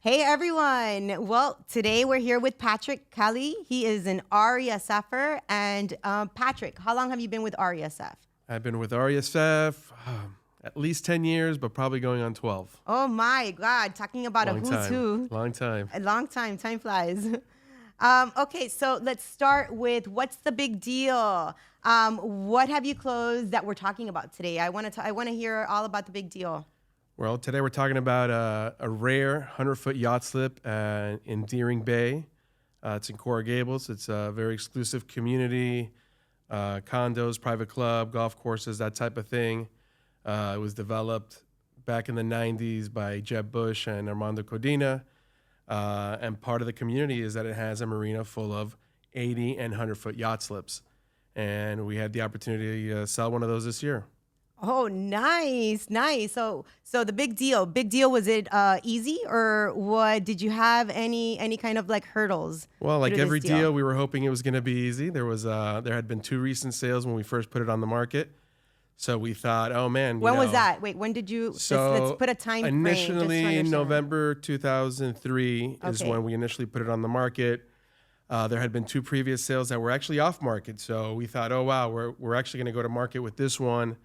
Hey everyone! Well, today we're here with Patrick Kelly. He is an RESFer. And Patrick, how long have you been with RESF? I've been with RESF at least 10 years, but probably going on 12. Oh my God! Talking about a Long who's time. who. Long time. A long time. Time flies. Okay, so let's start with what's the big deal? What have you closed that we're talking about today? I want to hear all about the big deal. Well, today we're talking about a rare 100-foot yacht slip in Deering Bay. It's in Coral Gables. It's a very exclusive community, condos, private club, golf courses, that type of thing. It was developed back in the 90s by Jeb Bush and Armando Codina. And part of the community is that it has a marina full of 80 and 100-foot yacht slips. And we had the opportunity to sell one of those this year. Oh, nice, nice. So the big deal. Was it easy, or what? Did you have any kind of like hurdles? Well, like through every this deal? deal, we were hoping it was going to be easy. There had been 2 recent sales when we first put it on the market. So we thought, oh man, When was that? Wait, when did you? Let's put a time frame. just to Initially, understand. November 2003 is Okay. when we initially put it on the market. There had been 2 previous sales that were actually off market. So we thought, oh wow, we're actually going to go to market with this one.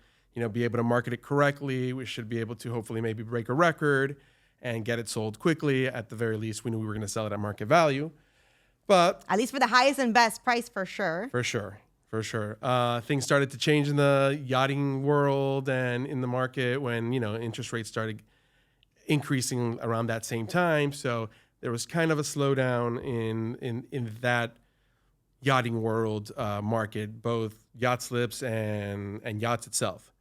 Be able to market it correctly. We should be able to hopefully maybe break a record and get it sold quickly. At the very least, we knew we were going to sell it at market value. But At least for the highest and best price, for sure. for sure. Things started to change in the yachting world and in the market when, interest rates started increasing around that same time. So there was kind of a slowdown in that yachting world market, both yacht slips and yachts itself.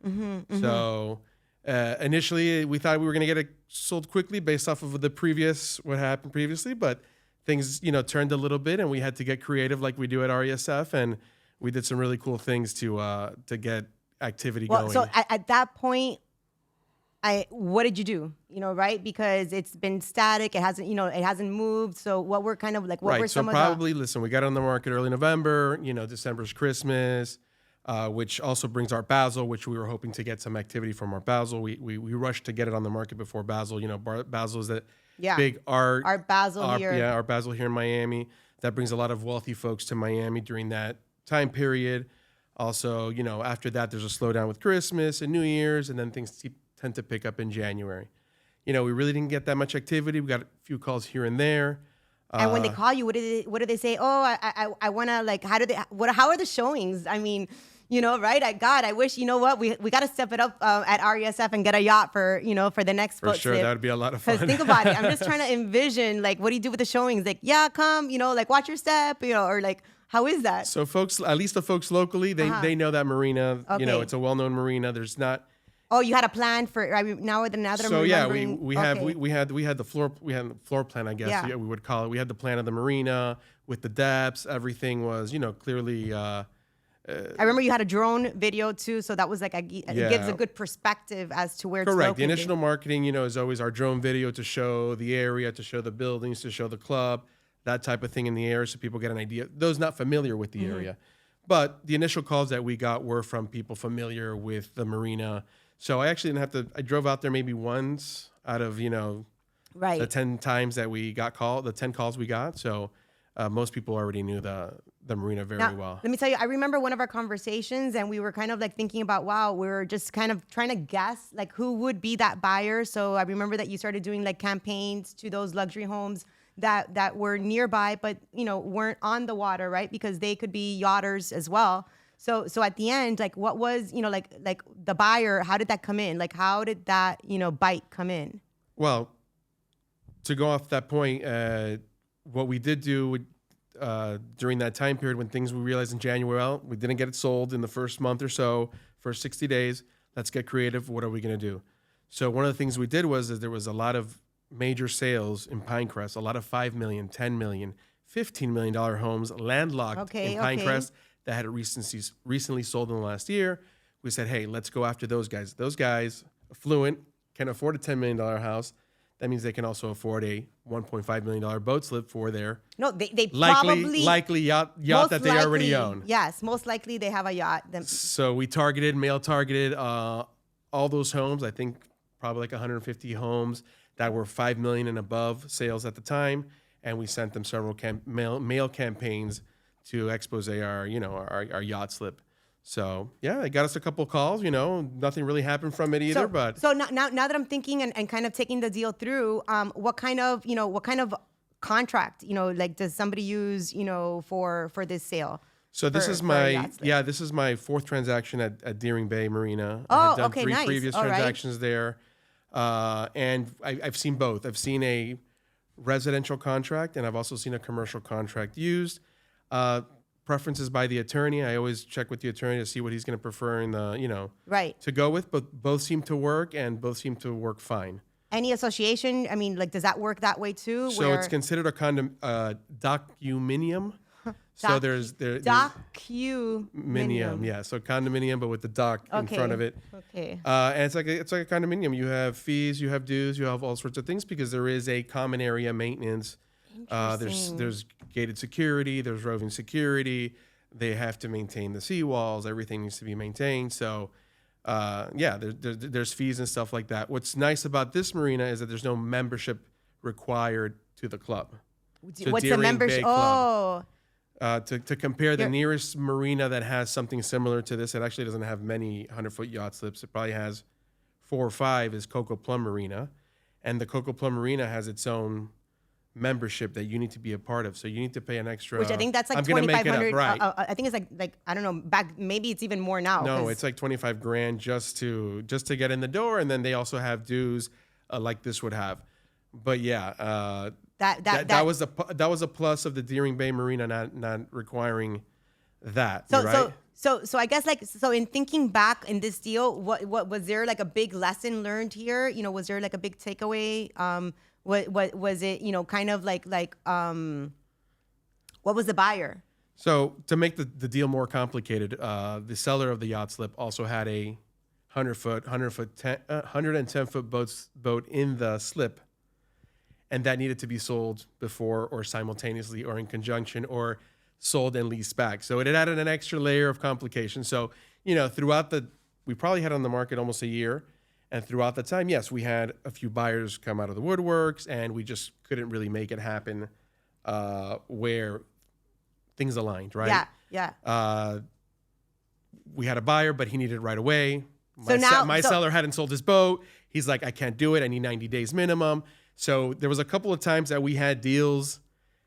So initially we thought we were going to get it sold quickly based off of what happened previously, but things, turned a little bit and we had to get creative like we do at RESF, and we did some really cool things to get activity Well, going. so at that point, what did you do? Right? Because it's been static. It hasn't moved. So what were kind of like, what were some of the... Listen, we got it on the market early November, December's Christmas, which also brings Art Basel, which we were hoping to get some activity from Art Basel. We rushed to get it on the market before Basel. Basel is that big Art Basel here. Yeah, Art Basel here in Miami. That brings a lot of wealthy folks to Miami during that time period. Also, after that, there's a slowdown with Christmas and New Year's, and then things tend to pick up in January. We really didn't get that much activity. We got a few calls here and there. And when they call you, what do they say? Oh, I want to, like, how are the showings? I mean, right? I wish, we got to step it up at RESF and get a yacht for the next boat For sure, slip. that would be a lot of fun. Because think about it. I'm just trying to envision, like, what do you do with the showings? Like, yeah, come, like, watch your step, or like, how is that? So folks, at least the folks locally, they know that marina. Okay. It's a well-known marina. There's not... Oh, you had a plan for now with another. So yeah, we okay. had the floor plan, I guess. Yeah. We would call it. We had the plan of the marina with the depths. Everything was clearly. I remember you had a drone video too, so that was like it gives a good perspective as to where it's correct. located. The initial marketing, is always our drone video to show the area, to show the buildings, to show the club, that type of thing in the area, so people get an idea. Those not familiar with the area, but the initial calls that we got were from people familiar with the marina. So I actually didn't have to. I drove out there maybe once out of right. the 10 times that we got the 10 calls we got. So most people already knew the marina very well. Let me tell you, I remember one of our conversations, and we were kind of like thinking about, wow, we were just kind of trying to guess like who would be that buyer. So I remember that you started doing like campaigns to those luxury homes that were nearby, but weren't on the water, right? Because they could be yachters as well. So at the end, like, what was, like the buyer, how did that come in? Like, how did that, bite come in? Well, to go off that point, what we did do during that time period when we realized in January, well, we didn't get it sold in the first month or so, first 60 days, let's get creative. What are we going to do? So one of the things we did was there was a lot of major sales in Pinecrest, a lot of $5 million, $10 million, $15 million homes landlocked in Pinecrest that had recently sold in the last year. We said, hey, let's go after those guys. Those guys, affluent, can afford a $10 million house. That means they can also afford a $1.5 million boat slip for their they likely yacht that they already own. Yes, most likely they have a yacht. So we male targeted all those homes. I think probably like 150 homes that were 5 million and above sales at the time, and we sent them several mail campaigns to expose our yacht slip. So yeah, it got us a couple of calls. Nothing really happened from it either. But so now that I'm thinking and kind of taking the deal through, what kind of contract, like does somebody use, for this sale? So this is this is my fourth transaction at Deering Bay Marina. I had done okay, three nice. previous All right. transactions there, and I've seen both. I've seen a residential contract, and I've also seen a commercial contract used. Preferences by the attorney. I always check with the attorney to see what he's going to prefer in the Right. to go with. But both seem to work, and both seem to work fine. Any association? I mean, like, does that work that way too? So it's considered a documinium. So there's documinium. yeah. So condominium, but with the doc in front of it. Okay. And it's like a condominium. You have fees, you have dues, you have all sorts of things because there is a common area maintenance. There's gated security, there's roving security. They have to maintain the seawalls. Everything needs to be maintained. So, there's fees and stuff like that. What's nice about this marina is that there's no membership required to the club. What's the membership? To compare the nearest marina that has something similar to this, it actually doesn't have many 100-foot yacht slips. It probably has 4 or 5 is Coco Plum Marina. And the Coco Plum Marina has its own membership that you need to be a part of. So you need to pay an extra. Which I think that's like $2,500. Right. I think it's like I don't know. Back maybe it's even more now. No, it's like $25,000 just to get in the door, and then they also have dues like this would have. But yeah, that was a plus of the Deering Bay Marina not requiring that. Right? So I guess in thinking back in this deal, what was there like a big lesson learned here? Was there like a big takeaway? What was it? Kind of like what was the buyer? So to make the deal more complicated, the seller of the yacht slip also had a 110-foot boat in the slip, and that needed to be sold before or simultaneously or in conjunction or sold and leased back. So it had added an extra layer of complication. So throughout we probably had on the market almost a year. And throughout the time, yes, we had a few buyers come out of the woodworks, and we just couldn't really make it happen where things aligned, right? Yeah. We had a buyer, but he needed it right away. My seller hadn't sold his boat. He's like, I can't do it. I need 90 days minimum. So there was a couple of times that we had deals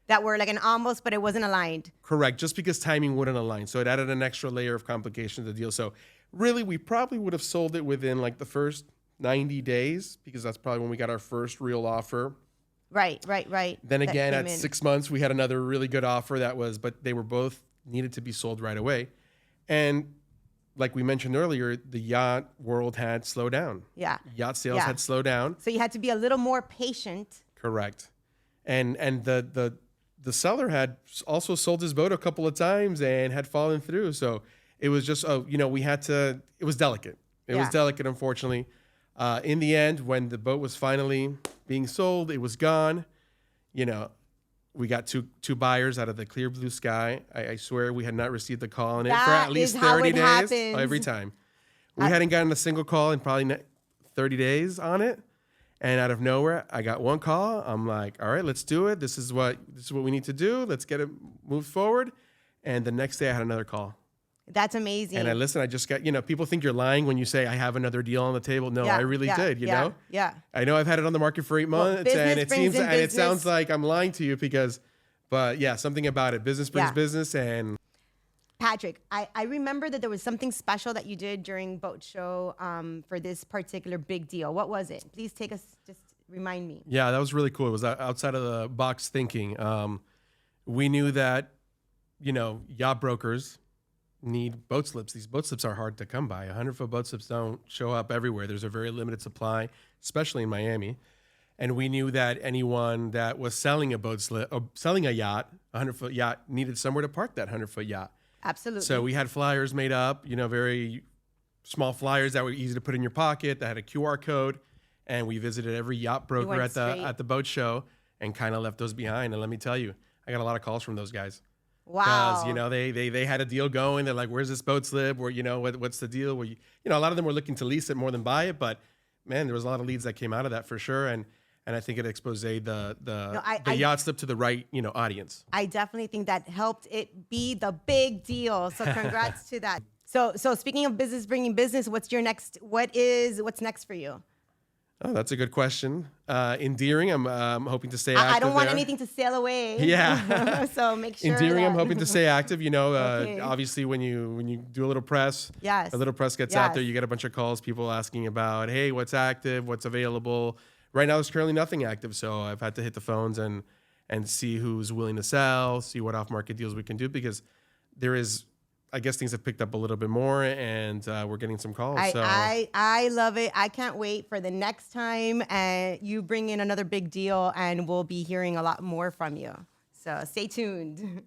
that were like an almost, but it wasn't aligned. Correct, just because timing wouldn't align. So it added an extra layer of complication to the deal. So really, we probably would have sold it within like the first 90 days because that's probably when we got our first real offer. Right. Then again, at 6 months, we had another really good offer but they were both needed to be sold right away. And like we mentioned earlier, the yacht world had slowed down. Yeah. Yacht sales had slowed down. So you had to be a little more patient. Correct. And the seller had also sold his boat a couple of times and had fallen through. So it was just, we had to, it was delicate. It was delicate, unfortunately. In the end, when the boat was finally being sold, it was gone. We got two buyers out of the clear blue sky. I swear we had not received a call on it for at least 30 days. Happens. Every time. We hadn't gotten a single call in probably 30 days on it. And out of nowhere, I got one call. I'm like, all right, let's do it. This is what we need to do. Let's get it moved forward. And the next day I had another call. That's amazing. And I just got, people think you're lying when you say I have another deal on the table. No, I really did, Yeah. I know I've had it on the market for 8 months and it sounds like I'm lying to you but yeah, something about it. Business brings business. And Patrick, I remember that there was something special that you did during Boat Show for this particular big deal. What was it? Please just remind me. Yeah, that was really cool. It was outside of the box thinking. We knew that, yacht brokers need boat slips. These boat slips are hard to come by. 100-foot boat slips don't show up everywhere. There's a very limited supply, especially in Miami. And we knew that anyone that was selling a boat slip or selling a yacht, a 100-foot yacht, needed somewhere to park that 100-foot yacht. Absolutely. So we had flyers made up, very small flyers that were easy to put in your pocket that had a QR code. And we visited every yacht broker at the boat show and kind of left those behind. And let me tell you, I got a lot of calls from those guys. Wow. Because, they had a deal going. They're like, where's this boat slip? Or, what's the deal? A lot of them were looking to lease it more than buy it. But, man, there was a lot of leads that came out of that for sure. And and I think it exposed the No, yacht slip to the right, audience. I definitely think that helped it be the big deal. So congrats to that. So speaking of business bringing business, what's next for you? Oh, that's a good question. Endearing, I'm hoping to stay active I don't want there. anything to sail away. Yeah. So make sure Endearing, I'm that- hoping to stay active. Okay. Obviously when you do a little press, Yes. a little press gets out there, Yes. you get a bunch of calls, people asking about, hey, what's active, what's available. Right now, there's currently nothing active, so I've had to hit the phones and see who's willing to sell, see what off-market deals we can do, because there is, I guess things have picked up a little bit more, and we're getting some calls. I love it. I can't wait for the next time and you bring in another big deal, and we'll be hearing a lot more from you. So stay tuned.